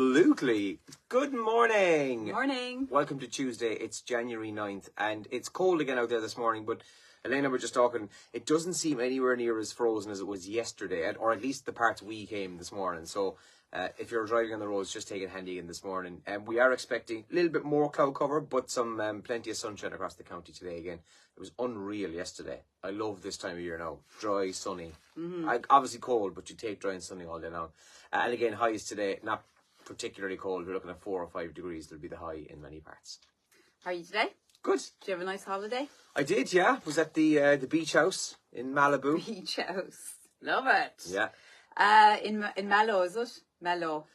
Absolutely. Good morning. Morning. Welcome to Tuesday. It's January 9th and it's cold again out there this morning, but Elaine and I were just talking. It doesn't seem anywhere near as frozen as it was yesterday, or at least the parts we came this morning. So if you're driving on the roads, just take it handy in this morning. We are expecting a little bit more cloud cover, but some plenty of sunshine across the county today again. It was unreal yesterday. I love this time of year now. Dry, sunny. Obviously cold, but you take dry and sunny all day long. And again, highs today, not particularly cold. We're looking at 4 or 5 degrees. There'll be the high in many parts. How are you today? Good. Did you have a nice holiday? I did, yeah. Was at the beach house in Malibu. Beach house. Love it. Yeah. In Mallow, is it? Mallow.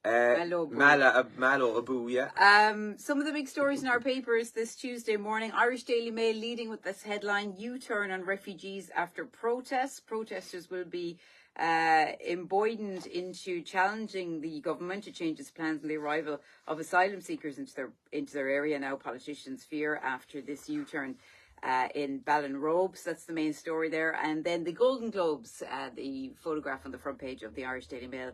Mallow Abu, yeah. Some of the big stories in our papers this Tuesday morning. Irish Daily Mail leading with this headline: U-turn on refugees after protests. Protesters will be emboldened into challenging the government to change its plans on the arrival of asylum seekers into their area. Now politicians fear after this U-turn in Ballinrobes. That's the main story there. And then the Golden Globes, the photograph on the front page of the Irish Daily Mail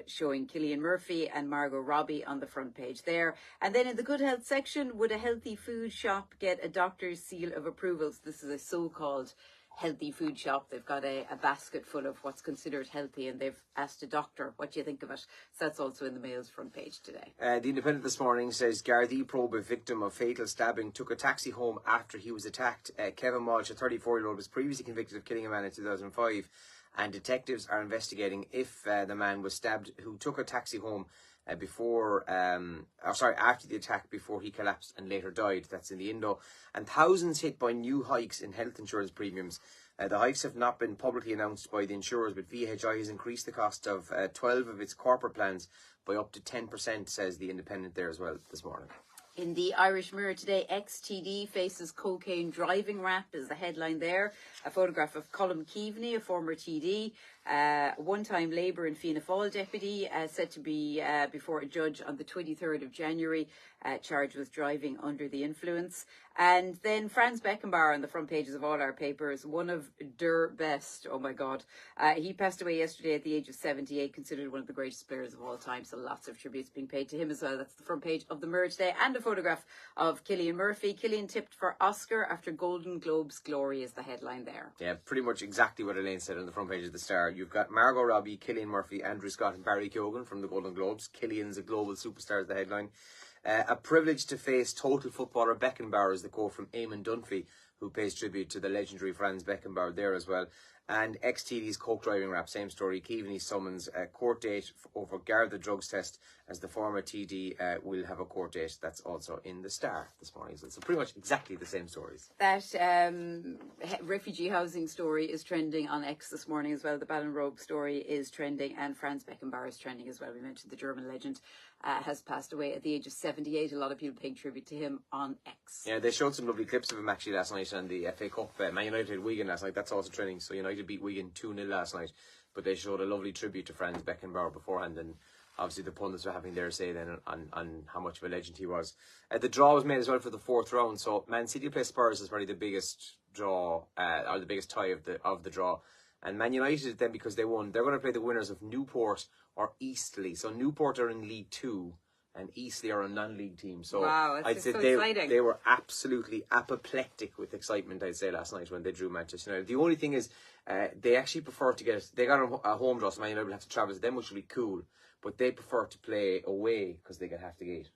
showing Cillian Murphy and Margot Robbie on the front page there. And then in the good health section, would a healthy food shop get a doctor's seal of approval? So this is a so-called healthy food shop. They've got a basket full of what's considered healthy, and they've asked a doctor, what do you think of it? So that's also in the Mail's front page today. The Independent this morning says Gardaí probe a victim of fatal stabbing took a taxi home after he was attacked. Kevin Walsh, a 34-year-old, was previously convicted of killing a man in 2005, and detectives are investigating if the man was stabbed who took a taxi home after the attack, before he collapsed and later died. That's in the Indo. And thousands hit by new hikes in health insurance premiums. The hikes have not been publicly announced by the insurers, but VHI has increased the cost of 12 of its corporate plans by up to 10%, says the Independent there as well this morning. In the Irish Mirror today, ex-TD faces cocaine driving rap is the headline there. A photograph of Colm Keaveney, a former TD, one-time Labour and Fianna Fáil deputy, said to be before a judge on the 23rd of January, charged with driving under the influence. And then Franz Beckenbauer on the front pages of all our papers, one of der best. Oh my God. He passed away yesterday at the age of 78, considered one of the greatest players of all time. So lots of tributes being paid to him as well. That's the front page of the Mirror today. And a photograph of Cillian Murphy. Cillian tipped for Oscar after Golden Globes glory is the headline there. Yeah, pretty much exactly what Elaine said on the front page of the Star. You've got Margot Robbie, Cillian Murphy, Andrew Scott and Barry Keoghan from the Golden Globes. Cillian's a global superstar is the headline. A privilege to face total footballer Beckenbauer is the quote from Eamon Dunphy, who pays tribute to the legendary Franz Beckenbauer there as well. And ex-TD's coke driving rap, same story. Keaveney summons a court date over Garda drugs test, as the former TD will have a court date. That's also in the Star this morning. So pretty much exactly the same stories. That refugee housing story is trending on X this morning as well. The Ballinrobe story is trending, and Franz Beckenbauer is trending as well. We mentioned the German legend has passed away at the age of 78. A lot of people paying tribute to him on X. Yeah, they showed some lovely clips of him actually last night on the FA Cup. Man United Wigan last night. That's also trending. So United beat Wigan 2-0 last night, but they showed a lovely tribute to Franz Beckenbauer beforehand, and obviously the pundits were having their say then on how much of a legend he was. The draw was made as well for the 4th round, so Man City play Spurs is probably the biggest draw, or the biggest tie of the draw. And Man United then, because they won, they're going to play the winners of Newport or Eastleigh. So Newport are in League 2 and Eastleigh are a non-league team. So wow, I'd say so they were absolutely apoplectic with excitement, I'd say, last night when they drew Manchester United. The only thing is, they actually prefer to they got a home draw, so Man United will have to travel to them, which will be cool. But they prefer to play away because they get half the gate.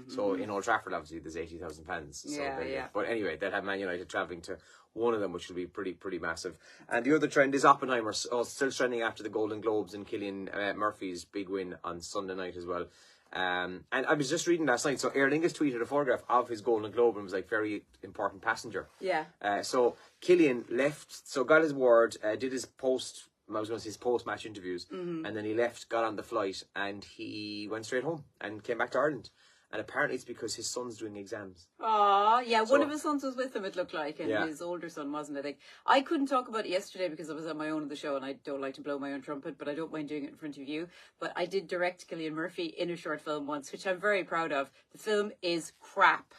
So in Old Trafford, obviously, there's 80,000 fans. So yeah. But anyway, they'll have Man United travelling to one of them, which will be pretty massive. And the other trend is Oppenheimer, still trending after the Golden Globes and Cillian Murphy's big win on Sunday night as well. And I was just reading last night, so Aer Lingus tweeted a photograph of his Golden Globe and was like, very important passenger. Yeah. So Cillian left, so got his word, did his post-match interviews, and then he left, got on the flight, and he went straight home and came back to Ireland. And apparently it's because his son's doing exams. Oh, yeah. One of his sons was with him, it looked like. And his older son wasn't, I think. I couldn't talk about it yesterday because I was on my own on the show and I don't like to blow my own trumpet, but I don't mind doing it in front of you. But I did direct Cillian Murphy in a short film once, which I'm very proud of. The film is crap.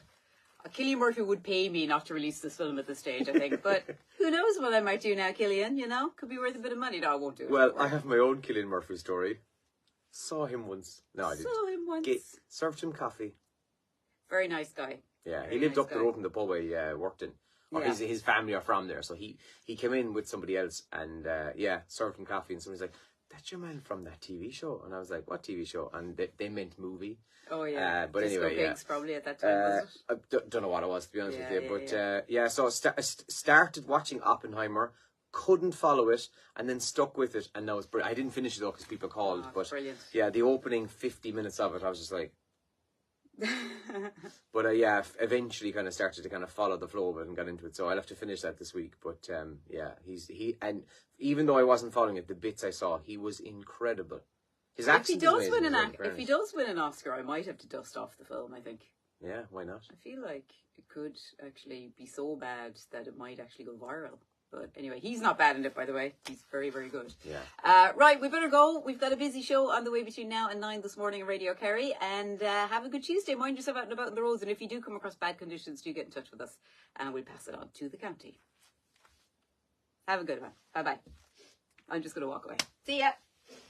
Cillian Murphy would pay me not to release this film at this stage, I think. But who knows what I might do now, Cillian, you know? Could be worth a bit of money. No, I won't do it. Well, I have my own Cillian Murphy story. Saw him once. No, I didn't. Saw him once. Served him coffee. Very nice guy. Yeah, Very he lived nice up the guy. road from the pub I worked in. Or Yeah. his family are from there. So he came in with somebody else and, served him coffee. And somebody's like, that's your man from that TV show. And I was like, what TV show? And they meant movie. Oh, yeah. But Disco anyway, Pigs probably at that time, was it? I don't know what it was, to be honest Yeah, with you. yeah, But so I started watching Oppenheimer, couldn't follow it, and then stuck with it. And now it's brilliant. I didn't finish it though because people called. Oh, but brilliant. yeah, the opening 50 minutes of it, I was just like, but eventually kind of started to kind of follow the flow of it and got into it. So I'll have to finish that this week. But and even though I wasn't following it, the bits I saw, he was incredible. His accent If he does win an Oscar, I might have to dust off the film, I think. Yeah, why not? I feel like it could actually be so bad that it might actually go viral. But anyway, he's not bad in it, by the way. He's very, very good. Yeah. Right, we better go. We've got a busy show on the way between now and 9 this morning on Radio Kerry. And have a good Tuesday. Mind yourself out and about on the roads. And if you do come across bad conditions, do get in touch with us. And we'll pass it on to the county. Have a good one. Bye-bye. I'm just going to walk away. See ya.